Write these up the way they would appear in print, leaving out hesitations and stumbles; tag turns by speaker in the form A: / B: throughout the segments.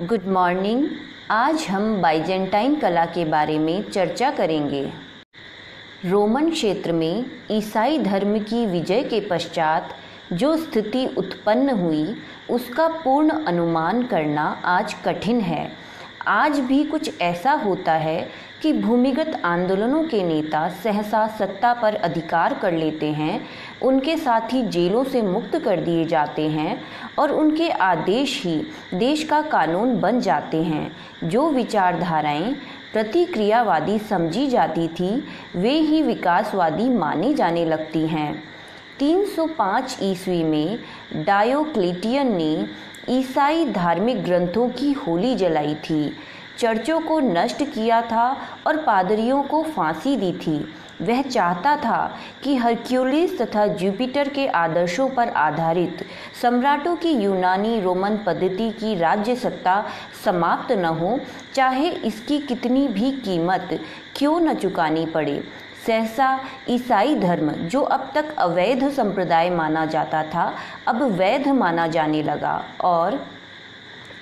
A: Good morning. आज हम Byzantine कला के बारे में चर्चा करेंगे। रोमन क्षेत्र में ईसाई धर्म की विजय के पश्चात जो स्थिति उत्पन्न हुई उसका पूर्ण अनुमान करना आज कठिन है। आज भी कुछ ऐसा होता है कि भूमिगत आंदोलनों के नेता सहसा सत्ता पर अधिकार कर लेते हैं, उनके साथ ही जेलों से मुक्त कर दिए जाते हैं और उनके आदेश ही देश का कानून बन जाते हैं। जो विचारधाराएं प्रतिक्रियावादी समझी जाती थी वे ही विकासवादी माने जाने लगती हैं। 305 ईस्वी में डायोक्लेटियन ने ईसाई धार्मिक ग्रंथों की होली जलाई थी, चर्चों को नष्ट किया था और पादरियों को फांसी दी थी। वह चाहता था कि हरक्यूलिस तथा जुपिटर के आदर्शों पर आधारित सम्राटों की यूनानी रोमन पद्धति की राज्य सत्ता समाप्त न हो, चाहे इसकी कितनी भी कीमत क्यों न चुकानी पड़े। सहसा ईसाई धर्म, जो अब तक अवैध संप्रदाय माना जाता था, अब वैध माना जाने लगा और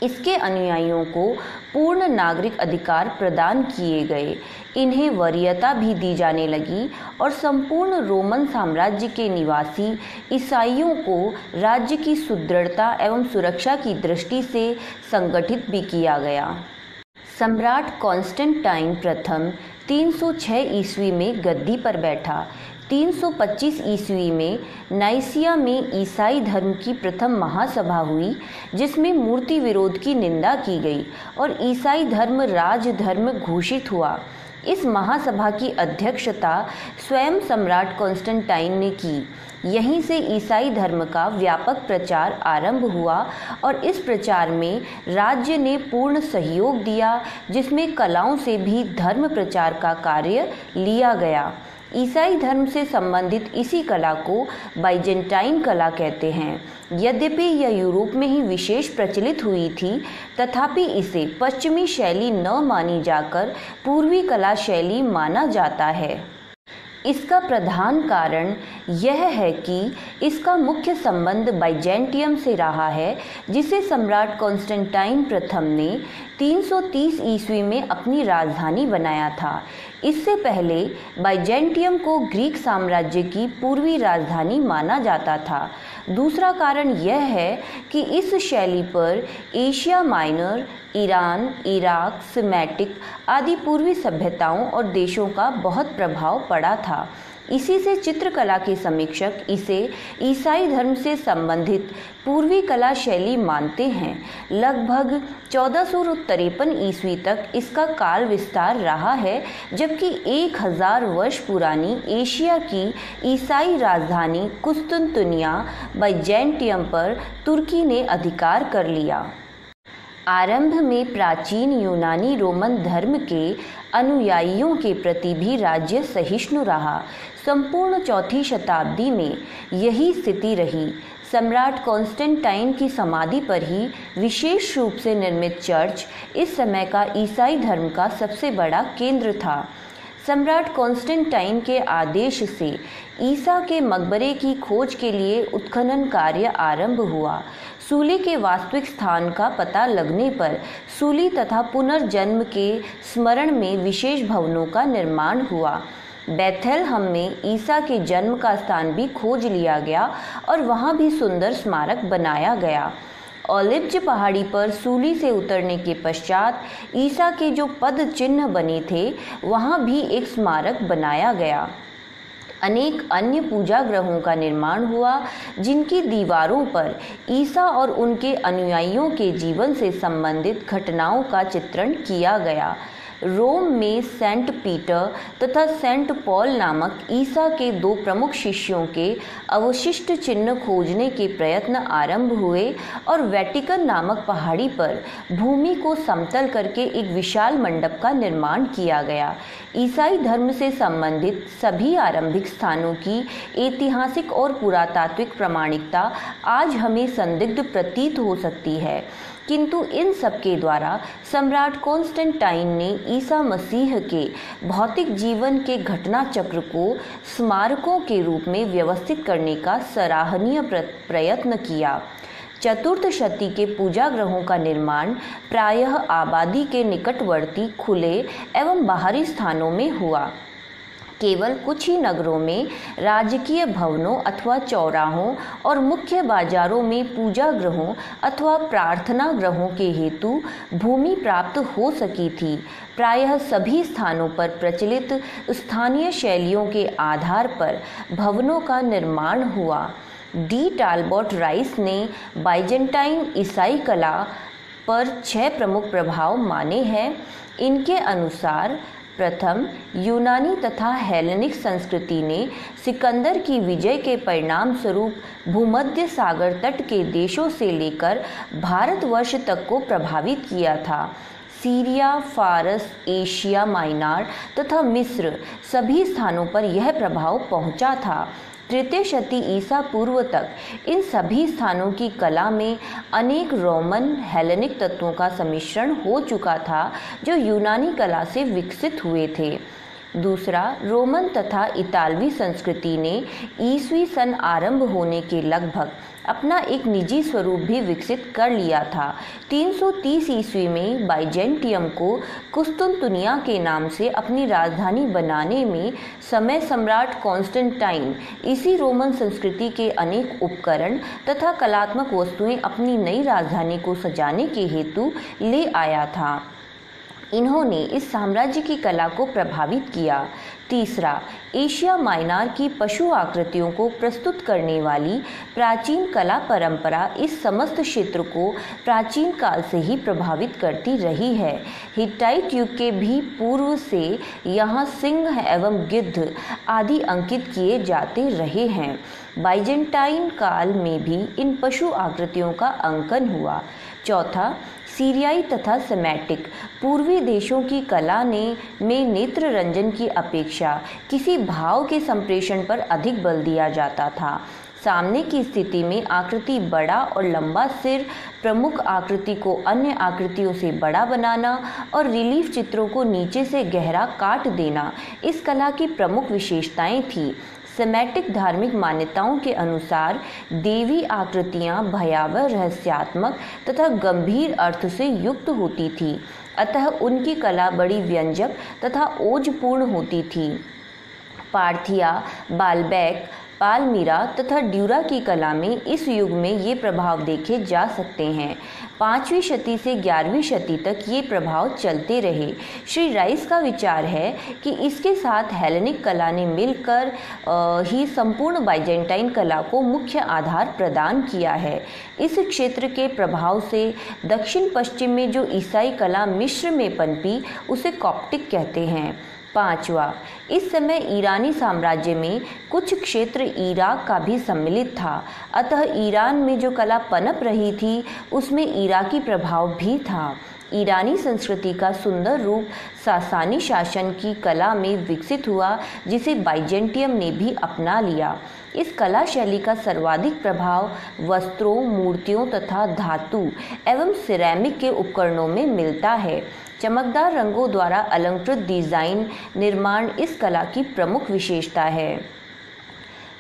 A: इसके अनुयायियों को पूर्ण नागरिक अधिकार प्रदान किए गए। इन्हें वरीयता भी दी जाने लगी और संपूर्ण रोमन साम्राज्य के निवासी ईसाइयों को राज्य की सुदृढ़ता एवं सुरक्षा की दृष्टि से संगठित भी किया गया। सम्राट कॉन्स्टेंटाइन प्रथम 306 ईस्वी में गद्दी पर बैठा। 325 ईस्वी में नाइसिया में ईसाई धर्म की प्रथम महासभा हुई, जिसमें मूर्ति विरोध की निंदा की गई और ईसाई धर्म राजधर्म घोषित हुआ। इस महासभा की अध्यक्षता स्वयं सम्राट कॉन्स्टेंटाइन ने की। यहीं से ईसाई धर्म का व्यापक प्रचार आरंभ हुआ और इस प्रचार में राज्य ने पूर्ण सहयोग दिया, जिसमें कलाओं से भी धर्म प्रचार का कार्य लिया गया। ईसाई धर्म से संबंधित इसी कला को बाइजेंटाइन कला कहते हैं। यद्यपि यह यूरोप में ही विशेष प्रचलित हुई थी, तथापि इसे पश्चिमी शैली न मानी जाकर पूर्वी कला शैली माना जाता है। इसका प्रधान कारण यह है कि इसका मुख्य संबंध बाइजेंटियम से रहा है, जिसे सम्राट कॉन्स्टेंटाइन प्रथम ने 330 ईस्वी में अपनी राजधानी बनाया था। इससे पहले बाइजेंटियम को ग्रीक साम्राज्य की पूर्वी राजधानी माना जाता था। दूसरा कारण यह है कि इस शैली पर Asia Minor, Iran, Iraq, Semitic आदि पूर्वी सभ्यताओं और देशों का बहुत प्रभाव पड़ा था। इसी से चित्रकला के समीक्षक इसे ईसाई धर्म से संबंधित पूर्वी कला शैली मानते हैं। लगभग 1453 ईस्वी तक इसका काल विस्तार रहा है, जबकि 1000 वर्ष पुरानी एशिया की ईसाई राजधानी कुस्तुनतुनिया बाइजेंटियम पर तुर्की ने अधिकार कर लिया। आरंभ में प्राचीन यूनानी रोमन धर्म के अनुयायियों के प्रति भी राज्य सहिष्णु रहा। संपूर्ण चौथी शताब्दी में यही स्थिति रही। सम्राट कॉन्स्टेंटाइन की समाधि पर ही विशेष रूप से निर्मित चर्च इस समय का ईसाई धर्म का सबसे बड़ा केंद्र था। सम्राट कॉन्स्टेंटाइन के आदेश से ईसा के मकबरे की खोज के लिए उत्खनन कार्य आरंभ हुआ। सूली के वास्तविक स्थान का पता लगने पर सूली तथा पुनर्जन्म के स्मरण में विशेष भवनों का निर्माण हुआ। बेथेलहम में ईसा के जन्म का स्थान भी खोज लिया गया और वहां भी सुंदर स्मारक बनाया गया। ओलिव्ज पहाड़ी पर सूली से उतरने के पश्चात ईसा के जो पद चिन्ह बने थे, वहां भी एक स्मारक बनाया गया। अनेक अन्य पूजा गृहों का निर्माण हुआ, जिनकी दीवारों पर ईसा और उनके अनुयायियों के जीवन से संबंधित घटनाओं का चित्रण किया गया। रोम में सेंट पीटर तथा सेंट पॉल नामक ईसा के दो प्रमुख शिष्यों के अवशिष्ट चिन्ह खोजने के प्रयत्न आरंभ हुए और वेटिकन नामक पहाड़ी पर भूमि को समतल करके एक विशाल मंडप का निर्माण किया गया। ईसाई धर्म से संबंधित सभी आरंभिक स्थानों की ऐतिहासिक और पुरातात्विक प्रामाणिकता आज हमें संदिग्ध प्रतीत हो सकती है, किंतु इन सब के द्वारा सम्राट कॉन्स्टेंटाइन ने ईसा मसीह के भौतिक जीवन के घटना चक्र को स्मारकों के रूप में व्यवस्थित करने का सराहनीय प्रयत्न किया। चतुर्थ शती के पूजा गृहों का निर्माण प्रायः आबादी के निकटवर्ती खुले एवं बाहरी स्थानों में हुआ। केवल कुछ ही नगरों में राजकीय भवनों अथवा चौराहों और मुख्य बाजारों में पूजा गृहों अथवा प्रार्थना गृहों के हेतु भूमि प्राप्त हो सकी थी। प्रायः सभी स्थानों पर प्रचलित स्थानीय शैलियों के आधार पर भवनों का निर्माण हुआ। डी टालबॉट राइस ने बाइजेंटाइन ईसाई कला पर 6 प्रमुख प्रभाव माने हैं। इनके अनुसार प्रथम, यूनानी तथा हेलेनिक संस्कृति ने सिकंदर की विजय के परिणाम स्वरूप भूमध्य सागर तट के देशों से लेकर भारतवर्ष तक को प्रभावित किया था। सीरिया, फारस, एशिया माइनर तथा मिस्र सभी स्थानों पर यह प्रभाव पहुंचा था। तृतीय शती ईसा पूर्व तक इन सभी स्थानों की कला में अनेक रोमन हेलेनिक तत्वों का सम्मिश्रण हो चुका था जो यूनानी कला से विकसित हुए थे। दूसरा, रोमन तथा इतालवी संस्कृति ने ईसवी सन आरंभ होने के लगभग अपना एक निजी स्वरूप भी विकसित कर लिया था। 330 ईस्वी में बाइजेंटियम को कुस्तुनतुनिया के नाम से अपनी राजधानी बनाने में समय सम्राट कॉन्स्टेंटाइन इसी रोमन संस्कृति के अनेक उपकरण तथा कलात्मक वस्तुएं अपनी नई राजधानी को सजाने के हेतु ले आया था। इन्होंने इस साम्राज्य की कला को प्रभावित किया। तीसरा, एशिया माइनर की पशु आकृतियों को प्रस्तुत करने वाली प्राचीन कला परंपरा इस समस्त क्षेत्र को प्राचीन काल से ही प्रभावित करती रही है। हिट्टाइट युग के भी पूर्व से यहाँ सिंह एवं गिद्ध आदि अंकित किए जाते रहे हैं। बाइजेंटाइन काल में भी इन पशु आकृतियों का अंकन हुआ। चौथा, सीरियाई तथा सेमेटिक पूर्वी देशों की कला में नेत्र रंजन की अपेक्षा किसी भाव के संप्रेषण पर अधिक बल दिया जाता था। सामने की स्थिति में आकृति बड़ा और लंबा सिर, प्रमुख आकृति को अन्य आकृतियों से बड़ा बनाना और रिलीफ चित्रों को नीचे से गहरा काट देना इस कला की प्रमुख विशेषताएं थी। सेमेटिक धार्मिक मान्यताओं के अनुसार देवी आकृतियां भयावह, रहस्यात्मक तथा गंभीर अर्थ से युक्त होती थी, अतः उनकी कला बड़ी व्यंजक तथा ओजपूर्ण होती थी। पार्थिया, बाल्बैक, पालमीरा तथा ड्यूरा की कला में इस युग में ये प्रभाव देखे जा सकते हैं। 5वीं शती से 11वीं शती तक ये प्रभाव चलते रहे। श्री राइस का विचार है कि इसके साथ हेलेनिक कला ने मिलकर ही संपूर्ण बाइजेंटाइन कला को मुख्य आधार प्रदान किया है। इस क्षेत्र के प्रभाव से दक्षिण पश्चिम में जो ईसाई कला मिस्र में पनपी उसे कॉप्टिक कहते हैं। 5वां, इस समय ईरानी साम्राज्य में कुछ क्षेत्र इराक का भी सम्मिलित था, अतः ईरान में जो कला पनप रही थी उसमें इराकी प्रभाव भी था। ईरानी संस्कृति का सुंदर रूप सासानी शासन की कला में विकसित हुआ, जिसे बाइजेंटियम ने भी अपना लिया। इस कला शैली का सर्वाधिक प्रभाव वस्त्रों, मूर्तियों तथा धातु एवं सिरेमिक के उपकरणों में मिलता है। चमकदार रंगों द्वारा अलंकृत डिजाइन निर्माण इस कला की प्रमुख विशेषता है।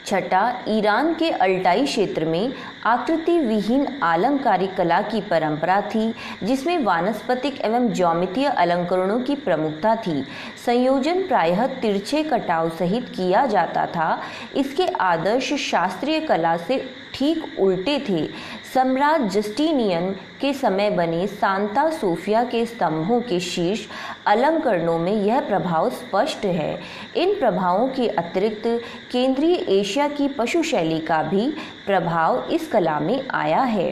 A: छठा, ईरान के अल्टाई क्षेत्र में आकृति विहीन आलंकारिक कला की परंपरा थी, जिसमें वानस्पतिक एवं ज्यामितीय अलंकरणों की प्रमुखता थी। संयोजन प्रायः तिरछे कटाव सहित किया जाता था। इसके आदर्श शास्त्रीय कला से ठीक उल्टे थे। सम्राट जस्टिनियन के समय बने सांता सोफिया के स्तंभों के शीर्ष अलंकरणों में यह प्रभाव स्पष्ट है। इन प्रभावों के अतिरिक्त केंद्रीय एशिया की पशु शैली का भी प्रभाव इस कला में आया है।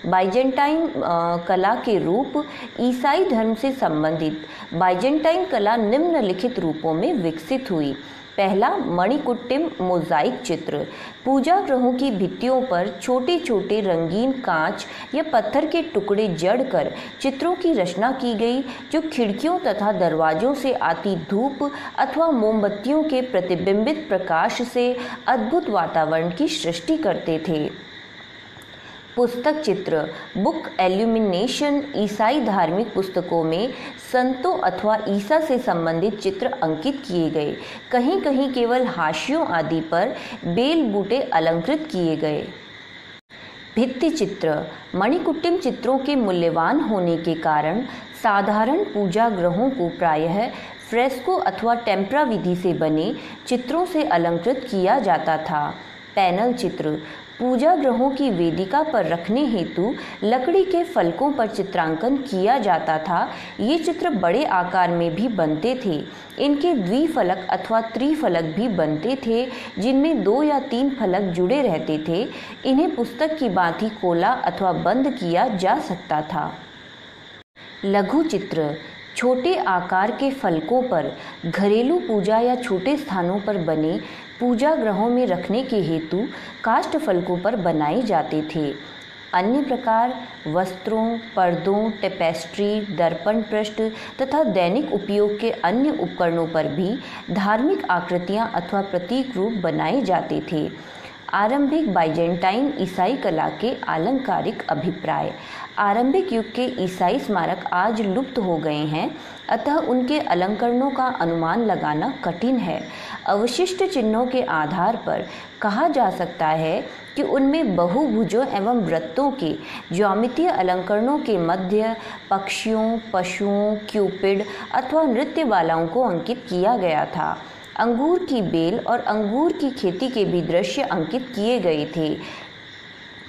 A: बाइजेंटाइन कला के रूप ईसाई धर्म से संबंधित बाइजेंटाइन कला निम्नलिखित रूपों में विकसित हुई। पहला, मणिकुट्टिम मोज़ाइक चित्र। पूजा गृहों की भित्तियों पर छोटे छोटे रंगीन कांच या पत्थर के टुकड़े जड़कर चित्रों की रचना की गई, जो खिड़कियों तथा दरवाजों से आती धूप अथवा मोमबत्तियों के प्रतिबिंबित प्रकाश से अद्भुत वातावरण की सृष्टि करते थे। पुस्तक चित्र, बुक एल्यूमिनेशन। ईसाई धार्मिक पुस्तकों में संतों अथवा ईसा से संबंधित चित्र अंकित किए गए। कहीं कहीं केवल हाशियों आदि पर बेल बूटे अलंकृत किए गए। भित्ति चित्र मणिकुट्टिम चित्रों के मूल्यवान होने के कारण साधारण पूजा ग्रहों को प्रायः फ्रेस्को अथवा टेम्परा विधि से बने चित्रों से अलंकृत किया जाता था। पैनल चित्र पूजा ग्रहों की वेदिका पर रखने हेतु लकड़ी के फलकों पर चित्रांकन किया जाता था। ये चित्र बड़े आकार में भी बनते थे। इनके द्विफलक अथवा त्रिफलक भी बनते थे, जिनमें 2 या 3 फलक जुड़े रहते थे। इन्हें पुस्तक की भांति खोला अथवा बंद किया जा सकता था। लघु चित्र छोटे आकार के फलकों पर घरेलू पूजा या छोटे स्थानों पर बने पूजा ग्रहों में रखने के हेतु काष्ठ फलकों पर बनाए जाते थे। अन्य प्रकार वस्त्रों, पर्दों, टेपेस्ट्री, दर्पण पृष्ठ तथा दैनिक उपयोग के अन्य उपकरणों पर भी धार्मिक आकृतियां अथवा प्रतीक रूप बनाए जाते थे। आरंभिक बाइजेंटाइन ईसाई कला के आलंकारिक अभिप्राय। आरंभिक युग के ईसाई स्मारक आज लुप्त हो गए हैं, अतः उनके अलंकरणों का अनुमान लगाना कठिन है। अवशिष्ट चिन्हों के आधार पर कहा जा सकता है कि उनमें बहुभुजों एवं वृत्तों के ज्यामितीय अलंकरणों के मध्य पक्षियों, पशुओं, क्यूपिड अथवा नृत्यबालाओं को अंकित किया गया था। अंगूर की बेल और अंगूर की खेती के भी दृश्य अंकित किए गए थे।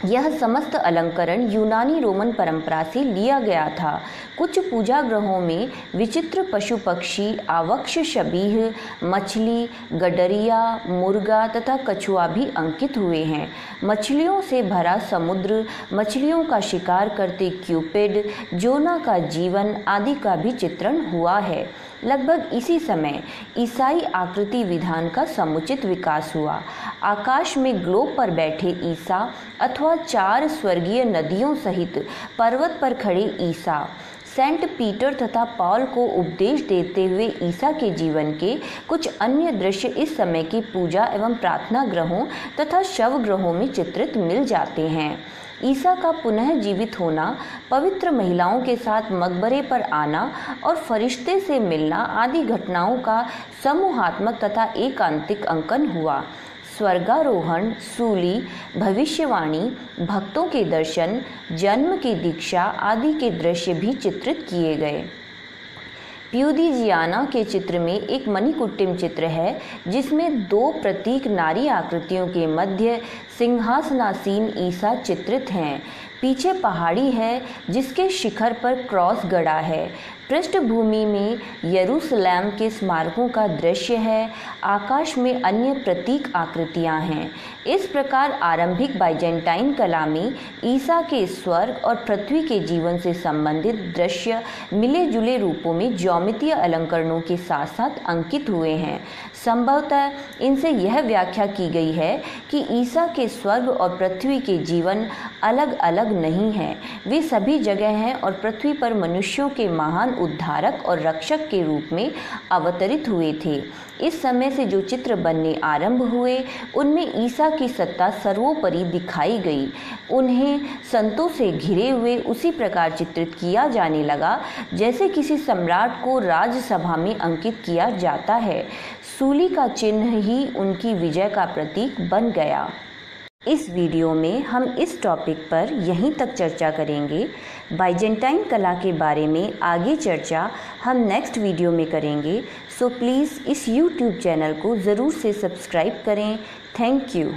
A: यह समस्त अलंकरण यूनानी रोमन परंपरा से लिया गया था। कुछ पूजा ग्रहों में विचित्र पशु पक्षी, आवक्ष शबीह, मछली, गडरिया, मुर्गा तथा कछुआ भी अंकित हुए हैं। मछलियों से भरा समुद्र, मछलियों का शिकार करते क्यूपिड, जोना का जीवन आदि का भी चित्रण हुआ है। लगभग इसी समय ईसाई आकृति विधान का समुचित विकास हुआ। आकाश में ग्लोब पर बैठे ईसा अथवा 4 स्वर्गीय नदियों सहित पर्वत पर खड़े ईसा, सेंट पीटर तथा पॉल को उपदेश देते हुए ईसा के जीवन के कुछ अन्य दृश्य इस समय के पूजा एवं प्रार्थना ग्रहों तथा शव ग्रहों में चित्रित मिल जाते हैं। ईसा का पुनः जीवित होना, पवित्र महिलाओं के साथ मकबरे पर आना और फरिश्ते से मिलना आदि घटनाओं का समूहात्मक तथा एकांतिक अंकन हुआ। स्वर्गारोहण, सूली, भविष्यवाणी, भक्तों के दर्शन, जन्म की दीक्षा आदि के दृश्य भी चित्रित किए गए। प्यूडिजियाना के चित्र में एक मणिकुट्टिम चित्र है, जिसमें 2 प्रतीक नारी आकृतियों के मध्य सिंहासनासीन ईसा चित्रित हैं। पीछे पहाड़ी है जिसके शिखर पर क्रॉस गड़ा है। पृष्ठभूमि में यरूशलेम के स्मारकों का दृश्य है। आकाश में अन्य प्रतीक आकृतियां हैं। इस प्रकार आरंभिक बाइजेंटाइन कला में ईसा के स्वर्ग और पृथ्वी के जीवन से संबंधित दृश्य मिले जुले रूपों में ज्यामितीय अलंकरणों के साथ साथ अंकित हुए हैं। संभवतः इनसे यह व्याख्या की गई है कि ईसा के स्वर्ग और पृथ्वी के जीवन अलग अलग नहीं हैं। वे सभी जगह हैं और पृथ्वी पर मनुष्यों के महान उद्धारक और रक्षक के रूप में अवतरित हुए थे। इस समय से जो चित्र बनने आरंभ हुए, उनमें ईसा की सत्ता सर्वोपरि दिखाई गई। उन्हें संतों से घिरे हुए उसी प्रकार चित्रित किया जाने लगा जैसे किसी सम्राट को राजसभा में अंकित किया जाता है। सूली का चिन्ह ही उनकी विजय का प्रतीक बन गया। इस वीडियो में हम इस टॉपिक पर यहीं तक चर्चा करेंगे। बाइजेंटाइन कला के बारे में आगे चर्चा हम नेक्स्ट वीडियो में करेंगे। सो प्लीज़ इस YouTube चैनल को ज़रूर से सब्सक्राइब करें। Thank you.